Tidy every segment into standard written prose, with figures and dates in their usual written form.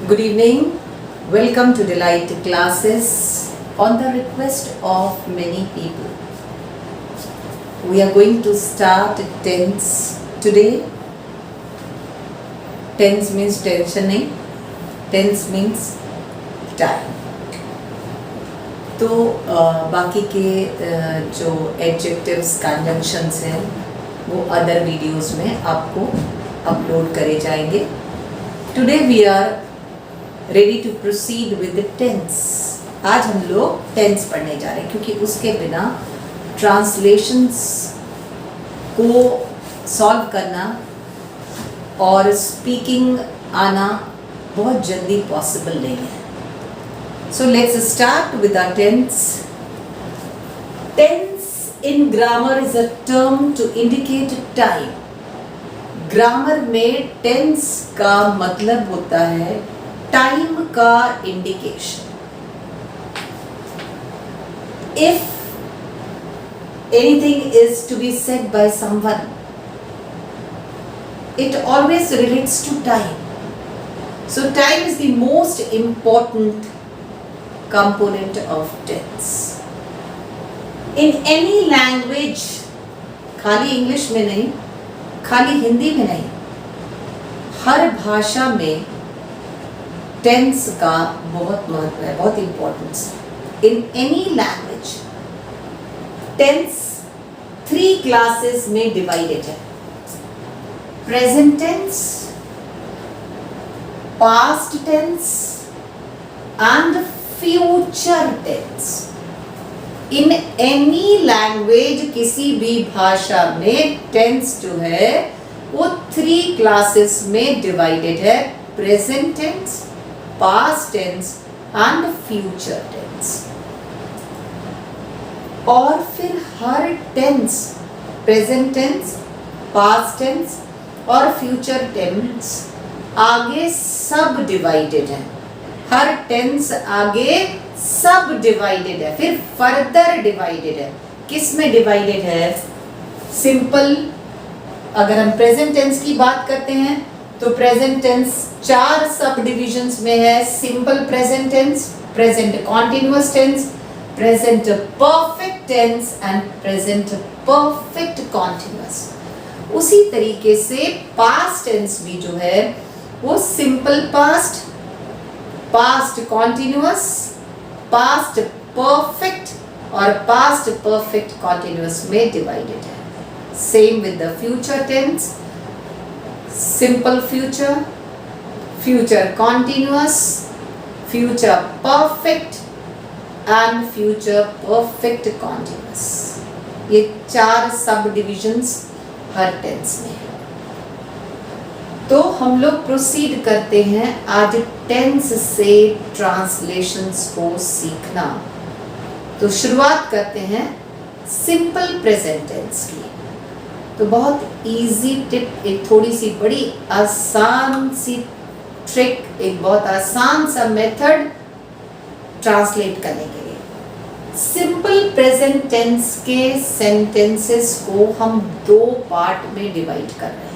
Good evening. Welcome to Delight Classes. On the request of many people, we are going to start tense today. Tense means tensioning. Tense means time. तो बाकी के जो adjectives conjunctions हैं वो other videos में आपको upload करे जाएंगे. Today we are ready to proceed with the tense. आज हम लोग टेंस पढ़ने जा रहे हैं क्योंकि उसके बिना ट्रांसलेशंस को सॉल्व करना और स्पीकिंग आना बहुत जल्दी पॉसिबल नहीं है. So let's start with our tense. Tense in grammar is a term to indicate time. Grammar में टेंस का मतलब होता है टाइम का indication. If anything is to be said by someone, it always relates to time. So time is the most important component of tense. In any language, खाली English में नहीं, खाली हिंदी में नहीं, हर भाषा में टेंस का बहुत महत्व है, बहुत इम्पोर्टेंस है. In any language tense 3 classes में डिवाइडेड है. Present tense, past tense and future tense. In any language किसी भी भाषा में टेंस जो है वो 3 क्लासेस में डिवाइडेड है. Present tense, past tense and future tense. और फिर हर tense, present tense, past tense और फ्यूचर टेंस आगे सब डिवाइडेड है. हर टेंस आगे सब डिवाइडेड है. फिर फर्दर डिवाइडेड है. किस में डिवाइडेड है? सिंपल. अगर हम प्रेजेंट टेंस की बात करते हैं तो प्रेजेंट टेंस 4 सब डिविजन्स में है. Simple present tense, present continuous tense, present perfect tense and present perfect continuous. उसी तरीके से पास्ट टेंस भी जो है वो simple past, past continuous, past perfect और पास्ट परफेक्ट कॉन्टिन्यूअस में डिवाइडेड है. Same with the future tense, simple future, future continuous, future perfect and future perfect continuous. ये 4 सब डिविजन्स हर टेंस में है. तो हम लोग प्रोसीड करते हैं आज टेंस से ट्रांसलेशंस को सीखना. तो शुरुआत करते हैं सिंपल प्रेजेंट टेंस की. तो बहुत इजी टिप, एक थोड़ी सी बड़ी आसान सी ट्रिक, एक बहुत आसान सा मेथड ट्रांसलेट करने के लिए. सिंपल प्रेजेंट टेंस के सेंटेंसेस को हम 2 पार्ट में डिवाइड कर रहे हैं.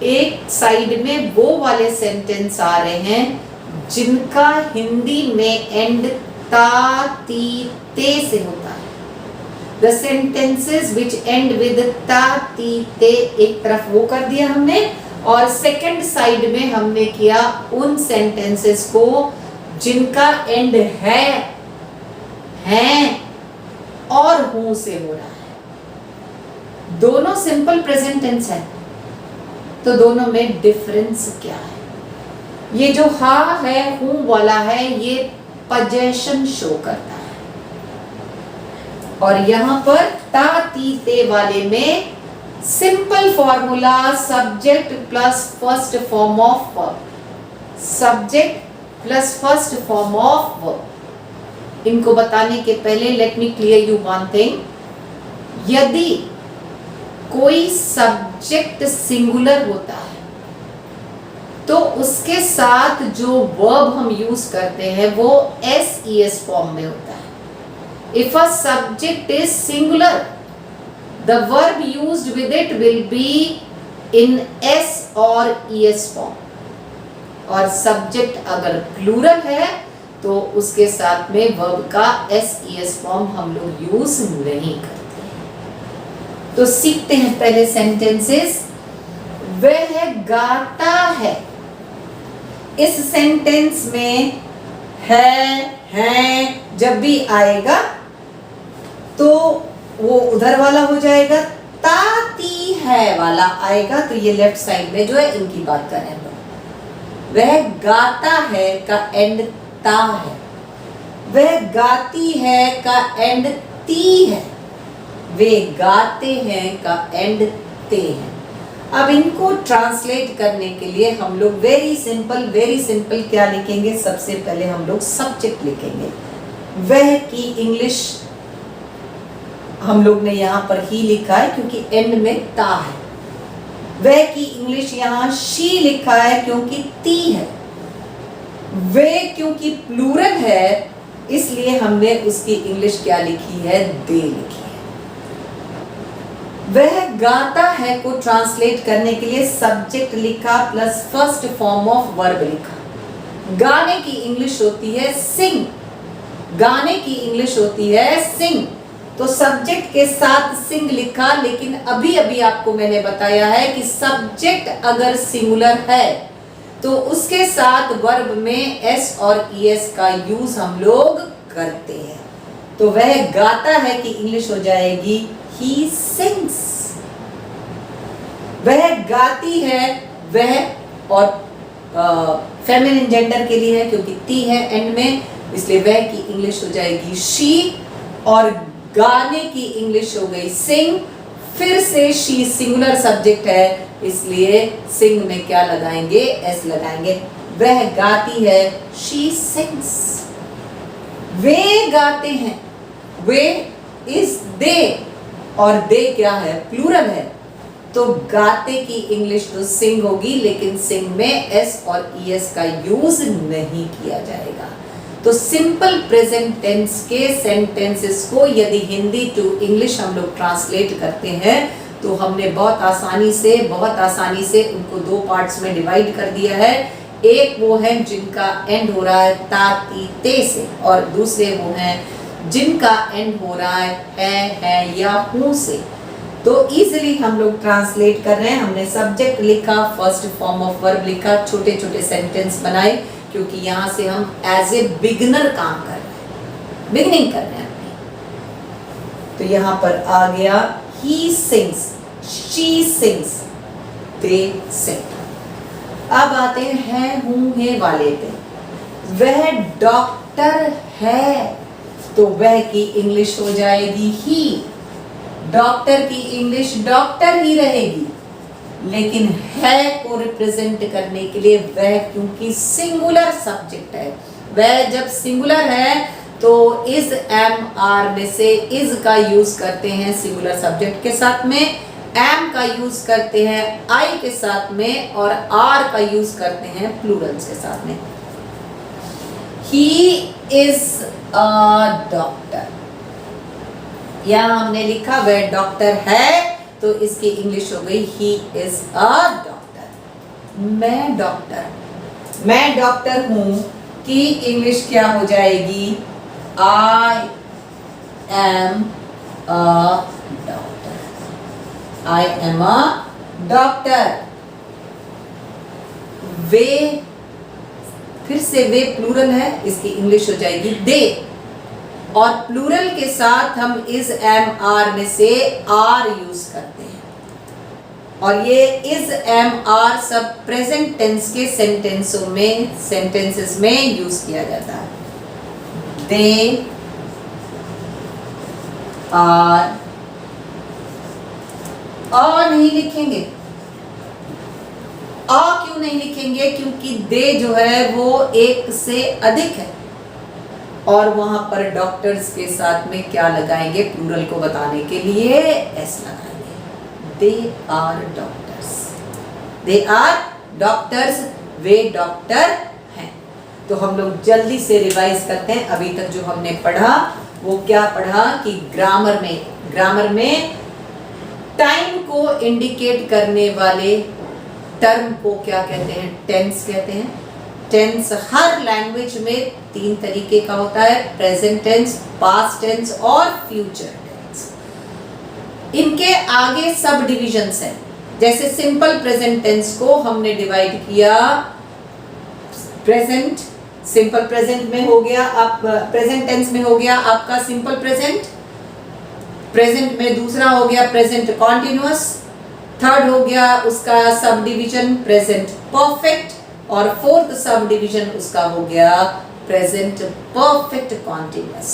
एक साइड में वो वाले सेंटेंस आ रहे हैं जिनका हिंदी में एंड ता, ती, ते से होता है. The sentences which end with ता, ती, ते एक तरफ वो कर दिया हमने. और सेकंड साइड में हमने किया उन सेंटेंसेस को जिनका एंड है, हैं और हूं से हो रहा है. दोनों सिंपल प्रेजेंट टेंस है. तो दोनों में डिफरेंस क्या है? ये जो हा है, हूं वाला है, ये पोजेशन शो करता है. और यहां पर ता, ती, ते वाले में simple formula subject plus first form of verb, subject plus first form of verb. इनको बताने के पहले let me clear you one thing. यदि कोई सब्जेक्ट सिंगुलर होता है तो उसके साथ जो वर्ब हम यूज करते हैं वो SES फॉर्म में होता है. If a subject is singular, the verb used with it will be in S or ES form. और सब्जेक्ट अगर प्लूरल है तो उसके साथ में वर्ब का एस फॉर्म हम लोग यूज नहीं करते। तो सीखते हैं पहले सेंटेंसेस। वह गाता है, इस सेंटेंस में है जब भी आएगा तो वो उधर वाला हो जाएगा, ताती है वाला आएगा तो ये लेफ्ट साइड में जो है इनकी बात कर रहे हैं हम लोग। वह गाता है का एंड ता है, वह गाती है का एंड ती है, वे गाते हैं का एंड ते है। अब इनको ट्रांसलेट करने के लिए हम लोग वेरी सिंपल क्या लिखेंगे? सबसे पहले हम लोग सब्जेक्ट लिखेंगे। वह की इंग्लिश हम लोग ने यहाँ पर ही लिखा है क्योंकि एंड में ता है। वह की इंग्लिश यहाँ शी लिखा है क्योंकि ती है। वे क्योंकि प्लूरल है इसलिए हमने उसकी इंग्लिश क्या लिखी है? दे लिखी है। वह गाता है को ट्रांसलेट करने के लिए सब्जेक्ट लिखा plus first form of verb लिखा। गाने की इंग्लिश होती है सिंग, गाने की इंग्लिश होती है सिंग, तो सब्जेक्ट के साथ सिंग लिखा। लेकिन अभी आपको मैंने बताया है कि सब्जेक्ट अगर सिंगुलर है तो उसके साथ वर्ब में एस और ईएस का यूज हम लोग करते हैं। तो वह गाता है कि इंग्लिश हो जाएगी he sings। वह गाती है, वह और फेमिनिन जेंडर के लिए है क्योंकि ती है एंड में, इसलिए वह की इंग्लिश हो जाएगी she और गाने की इंग्लिश हो गई सिंग। फिर से शी सिंगुलर सब्जेक्ट है इसलिए सिंग में क्या लगाएंगे? एस लगाएंगे। वह गाती है शी सिंग्स। वे गाते हैं, वे इज दे और दे क्या है? प्लूरल है, तो गाते की इंग्लिश तो सिंग होगी लेकिन सिंग में एस और ईएस का यूज नहीं किया जाएगा। तो सिंपल प्रेजेंट टेंस के सेंटेंसेस को यदि हिंदी टू इंग्लिश हम लोग ट्रांसलेट करते हैं तो हमने बहुत आसानी से उनको दो पार्ट्स में डिवाइड कर दिया है। एक वो है जिनका एंड हो रहा है ता ती ते से और दूसरे वो हैं जिनका एंड हो रहा है या हूं से। तो इजीली हम लोग ट्रांसलेट कर रहे हैं। हमने सब्जेक्ट लिखा, फर्स्ट फॉर्म ऑफ वर्ब लिखा, छोटे छोटे सेंटेंस बनाए क्योंकि यहाँ से हम एज ए बिगिनर काम कर रहे हैं, बिगिनिंग कर रहे हैं अपनी। तो यहाँ पर आ गया he sings, she sings, they sing। अब आते हैं हूं है वाले पे। वह डॉक्टर है तो वह की इंग्लिश हो जाएगी ही। डॉक्टर की इंग्लिश डॉक्टर ही रहेगी लेकिन है को रिप्रेजेंट करने के लिए वह क्योंकि सिंगुलर सब्जेक्ट है, वह जब सिंगुलर है तो इज एम आर में से इज का यूज करते हैं सिंगुलर सब्जेक्ट के साथ में, एम का यूज करते हैं आई के साथ में और आर का यूज करते हैं प्लूरल्स के साथ में। ही इज अ डॉक्टर, यहां हमने लिखा वह डॉक्टर है तो इसकी इंग्लिश हो गई ही इज अ डॉक्टर। मैं डॉक्टर हूं की इंग्लिश क्या हो जाएगी? I am a doctor, I am a doctor. वे, फिर से वे प्लूरल है, इसकी इंग्लिश हो जाएगी दे और प्लूरल के साथ हम इज एम आर में से आर यूज करते हैं और ये इज एम आर सब प्रेजेंट टेंस के सेंटेंसेस में यूज किया जाता है। दे आर, नहीं लिखेंगे। क्यों नहीं लिखेंगे? क्योंकि दे जो है वो एक से अधिक है और वहां पर डॉक्टर्स के साथ में क्या लगाएंगे? प्लूरल को बताने के लिए एस लगाएंगे। They are doctors, they are doctors, वे डॉक्टर हैं। तो हम लोग जल्दी से रिवाइज करते हैं। अभी तक जो हमने पढ़ा वो क्या पढ़ा कि ग्रामर में टाइम को इंडिकेट करने वाले टर्म को क्या कहते हैं? टेंस कहते हैं। टेंस हर लैंग्वेज में 3 तरीके का होता है, प्रेजेंट टेंस, पास्ट टेंस और फ्यूचर टेंस। इनके आगे सब डिविजन्स हैं। जैसे सिंपल प्रेजेंट टेंस को हमने डिवाइड किया, प्रेजेंट, सिंपल प्रेजेंट में हो गया, आप प्रेजेंट टेंस में हो गया आपका सिंपल प्रेजेंट, प्रेजेंट में दूसरा हो गया प्रेजेंट कॉन्टिन्यूअस, थर्ड हो गया उसका सब डिवीजन प्रेजेंट परफेक्ट, और फोर्थ सब डिवीजन उसका हो गया प्रेजेंट परफेक्ट कॉन्टिन्यूअस।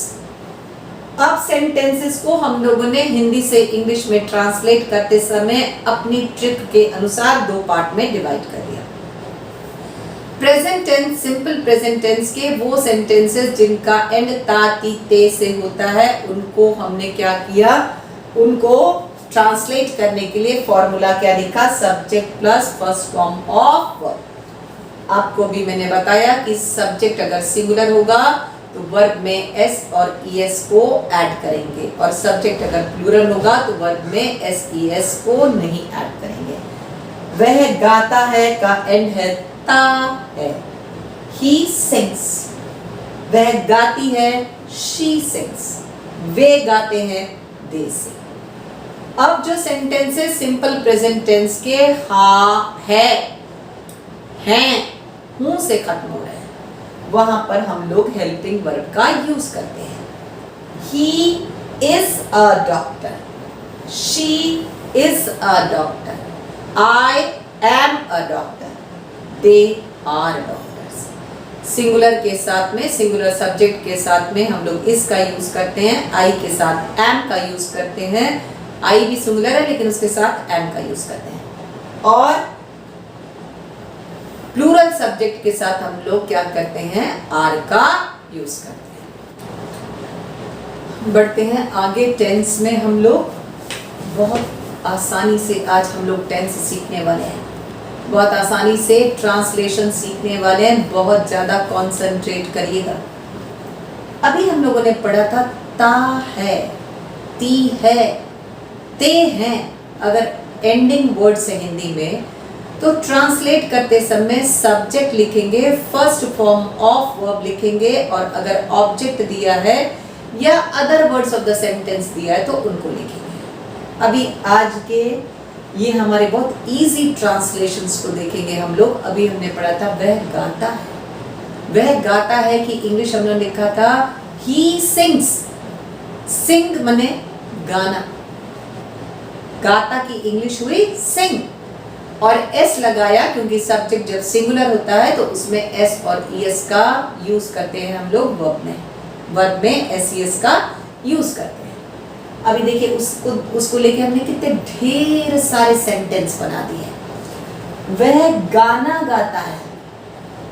अब सेंटेंसेस को हम लोगों ने हिंदी से इंग्लिश में ट्रांसलेट करते समय अपनी ट्रिक के अनुसार 2 पार्ट में डिवाइड कर दिया। Present tense, simple present tense के वो सेंटेंसेस जिनका एंड ता ती ते से होता है, उनको हमने क्या किया, उनको ट्रांसलेट करने के लिए फॉर्मूला क्या लिखा, subject plus first form of verb. आपको भी मैंने बताया कि सब्जेक्ट अगर सिंगुलर होगा तो वर्ब में एस और ईएस को ऐड करेंगे, और सब्जेक्ट अगर प्लूरल होगा तो वर्ब में एस ईएस को नहीं ऐड करेंगे। वह गाता है का एंड है ता है, ही सिंग्स। वह गाती है, शी सिंग्स। वे गाते हैं, दे सिंग। अब जो सेंटेंसेस सिंपल प्रेजेंट टेंस के हा, है, हैं, हूं से खत्म हो रहे हैं, वहां पर हम लोग हेल्पिंग वर्ब का यूज करते हैं। He is a doctor, she is a doctor, I am a doctor, they are doctors. Singular के साथ में, सिंगुलर सब्जेक्ट के साथ में हम लोग इस का यूज करते हैं, आई के साथ एम का यूज करते हैं। आई भी सिंगुलर है लेकिन उसके साथ एम का यूज करते हैं। और प्लूरल सब्जेक्ट के साथ हम लोग क्या करते हैं, आर का यूज करते हैं। बढ़ते हैं आगे टेंस में। हम लोग बहुत आसानी से आज हम लोग टेंस सीखने वाले हैं, बहुत आसानी से ट्रांसलेशन सीखने वाले हैं। बहुत ज़्यादा कॉन्सेंट्रेट करिएगा। अभी हम लोगों ने पढ़ा था ता है, ती है, ते हैं। अगर एंडिंग वर्ड्स है हिंदी में तो ट्रांसलेट करते समय सब्जेक्ट लिखेंगे, फर्स्ट फॉर्म ऑफ वर्ब लिखेंगे, और अगर ऑब्जेक्ट दिया है या other words of the sentence दिया है तो उनको लिखेंगे। अभी आज के ये हमारे बहुत इजी ट्रांसलेशंस को देखेंगे हम लोग। अभी हमने पढ़ा था वह गाता है, वह गाता है कि इंग्लिश हमने लिखा था ही सिंग्स। सिंग माने गाना, गाता की इंग्लिश हुई सिंग, और एस लगाया क्योंकि सब्जेक्ट जब सिंगुलर होता है तो उसमें एस और ईएस का यूज करते हैं हम लोग वर्ब में, वर्ब में एस ईएस का यूज करते हैं। अभी देखिए उसको लेके हमने कितने ढेर सारे सेंटेंस बना दिए। वह गाना गाता है,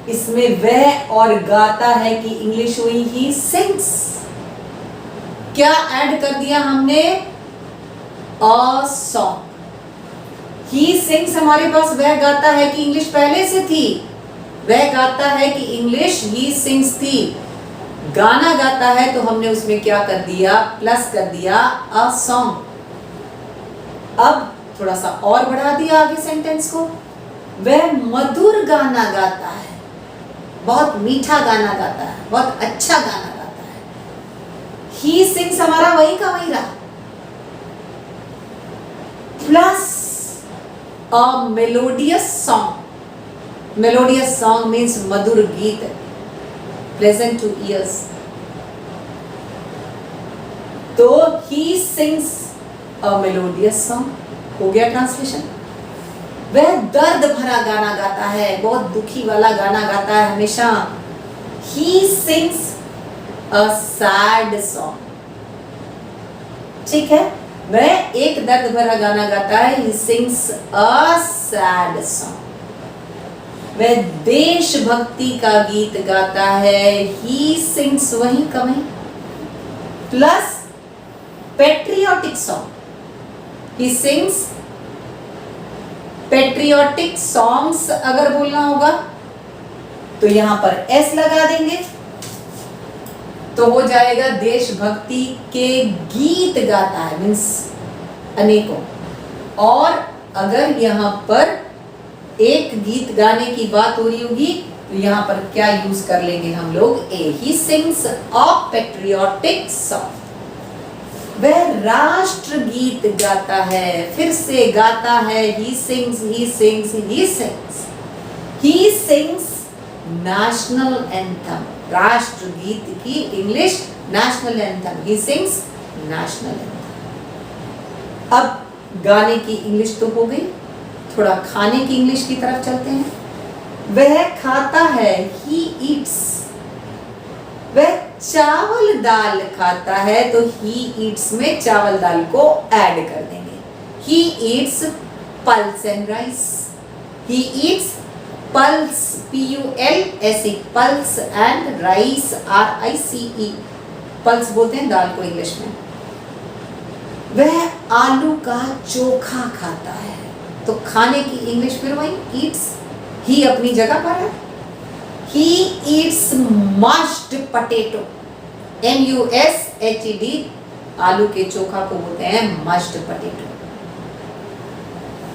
इसमें वह और गाता है कि इंग्लिश हुई ही सिंग्स। क्या ऐड कर दिया हमने, अ सॉन्ग। ही सिंग्स हमारे पास वह गाता है कि इंग्लिश पहले से थी, वह गाता है कि इंग्लिश ही सिंग्स थी। गाना गाता है तो हमने उसमें क्या कर दिया, प्लस कर दिया अ सॉन्ग। अब थोड़ा सा और बढ़ा दिया आगे सेंटेंस को, वह मधुर गाना गाता है, बहुत मीठा गाना गाता है, बहुत अच्छा गाना गाता है। ही सिंग्स हमारा वही का वही रहा, plus a melodious song. Melodious song means मधुर गीत, pleasant to ears. तो he sings a melodious song, हो गया ट्रांसलेशन। वह दर्द भरा गाना गाता है, बहुत दुखी वाला गाना गाता है हमेशा। He sings a sad song. ठीक है, वह एक दर्द भरा गाना गाता है, he sings a sad song. वह देशभक्ति का गीत गाता है, he sings वही का वही, plus patriotic song, he sings patriotic songs. अगर बोलना होगा तो यहां पर एस लगा देंगे तो हो जाएगा देशभक्ति के गीत गाता है, मीन्स अनेकों। और अगर यहाँ पर एक गीत गाने की बात हो रही होगी तो यहाँ पर क्या यूज कर लेंगे हम लोग, ए। He sings a patriotic song, वह राष्ट्रगीत गाता है, फिर से गाता है। he sings national anthem, राष्ट्रगीत की English national anthem, he sings national anthem। अब गाने की इंग्लिश तो हो गई, थोड़ा खाने की इंग्लिश की तरफ चलते हैं। वह खाता है, he eats, वह चावल दाल खाता है, तो he eats में चावल दाल को ऐड कर देंगे। he eats pulse and rice, he eats pulse, P-U-L-S-E, pulse and rice, R-I-C-E, pulse बोलते हैं दाल को इंग्लिश में। वह आलू का चोखा खाता है, तो खाने की इंग्लिश फिर वही eats, he अपनी जगह पर है। He eats mashed potato, M-U-S-H-E-D, आलू के चोखा को बोलते हैं mashed potato।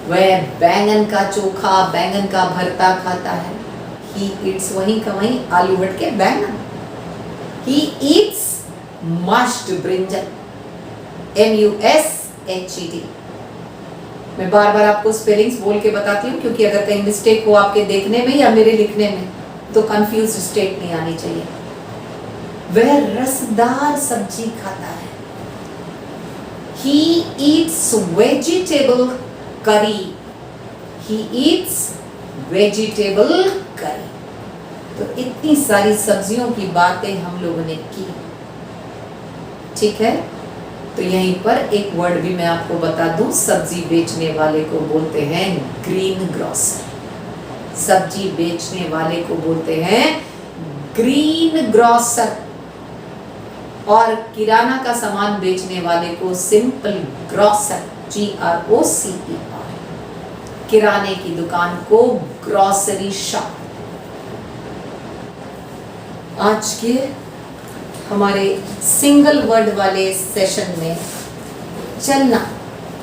वह बैंगन का चोखा, बैंगन का भरता खाता है। He eats वहीं का वहीं, आलू हट के बैंगन। He eats mashed brinjal, M-U-S-H-E-D। मैं बार बार आपको स्पेलिंग्स बोल के बताती हूँ, क्योंकि अगर कहीं मिस्टेक हो आपके देखने में या मेरे लिखने में, तो कंफ्यूज स्टेट नहीं आनी चाहिए। वह रसदार सब्जी खाता है। He eats vegetable curry, he eats vegetable curry। तो इतनी सारी सब्जियों की बातें हम लोगों ने की, ठीक है। तो यहीं पर एक वर्ड भी मैं आपको बता दूं, सब्जी बेचने वाले को बोलते हैं ग्रीन ग्रोसर, सब्जी बेचने वाले को बोलते हैं ग्रीन ग्रोसर, और किराना का सामान बेचने वाले को सिंपल ग्रोसर, G-R-O-C-E-R, किराने की दुकान को ग्रोसरी शॉप। आज के हमारे सिंगल वर्ड वाले सेशन में चलना,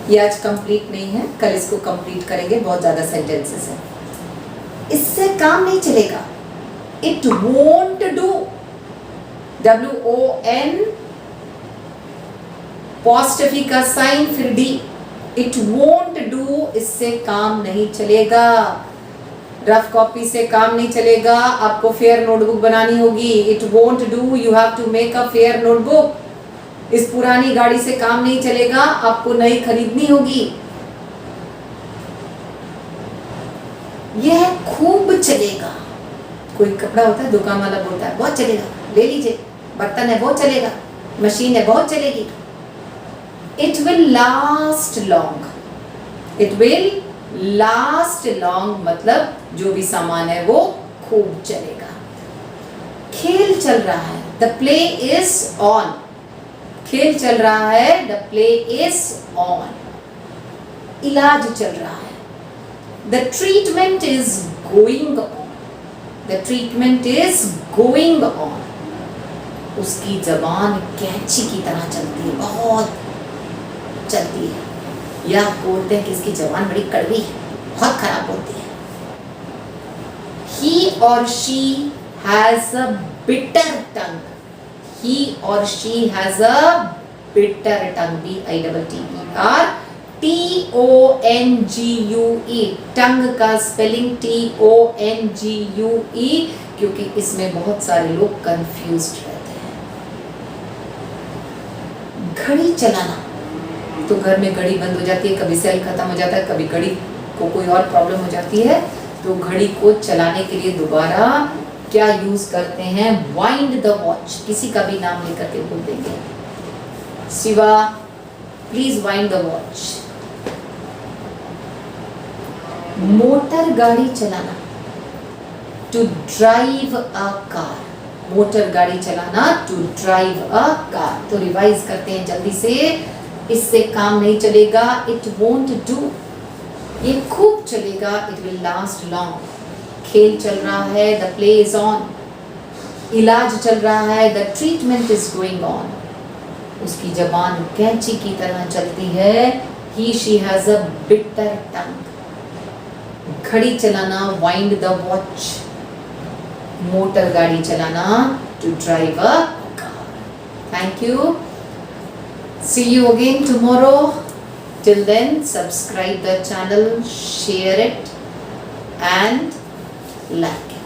ये आज कंप्लीट नहीं है, कल इसको कंप्लीट करेंगे, बहुत ज्यादा सेंटेंसेस है, इससे काम नहीं चलेगा। इट वोंट डू, W-O-N, पॉस्टिफी का साइन फिर D, इट वोंट डू, इससे काम नहीं चलेगा। रफ कॉपी से काम नहीं चलेगा, आपको फेयर नोटबुक बनानी होगी। It won't do, you have to make a fair notebook. इस पुरानी गाड़ी से काम नहीं चलेगा, आपको नई खरीदनी होगी। यह खूब चलेगा, कोई कपड़ा होता है, दुकान वाला बोलता है बहुत चलेगा, ले लीजिए, बर्तन है बहुत चलेगा, मशीन है बहुत चलेगी। It will last long, it will last long मतलब जो भी सामान है वो खूब चलेगा। खेल चल रहा है, द प्ले इज ऑन, खेल चल रहा है, द प्ले इज ऑन। इलाज चल रहा है, the treatment is going on, the treatment is going on. उसकी जबान कैंची की तरह चलती है, बहुत चलती है, या बोलते हैं कि इसकी जबान बड़ी कड़वी है, बहुत खराब होती है। He or she has a bitter tongue, he or she has a bitter tongue, B-I-T-T-E-R, T-O-N-G-U-E, टंग का स्पेलिंग T-O-N-G-U-E, क्योंकि इसमें बहुत सारे लोग कंफ्यूज्ड रहते हैं। घड़ी चलाना, तो घर में घड़ी बंद हो जाती है, कभी सेल खत्म हो जाता है, कभी घड़ी को कोई और प्रॉब्लम हो जाती है, तो घड़ी को चलाने के लिए दोबारा क्या यूज करते हैं, वाइंड द वॉच। किसी का भी नाम लेकर के बोल देंगे, Shiva please wind the watch. Motor गाड़ी चलाना, to drive a car, motor गाड़ी चलाना, टू ड्राइव अ कार। तो रिवाइज करते हैं जल्दी से, इससे काम नहीं चलेगा, इट वोंट डू, ये खूब चलेगा, इट विल लास्ट लॉन्ग। खेल चल रहा है, द प्ले इज ऑन। इलाज चल रहा है, the treatment is going on. उसकी जबान कैंची की तरह चलती है, ही शी हैज अ बिटर टंग। घड़ी चलाना, वाइंड द वॉच। मोटर गाड़ी चलाना, to drive a car. Thank you. See you again tomorrow. Till then, subscribe the channel, share it and like it.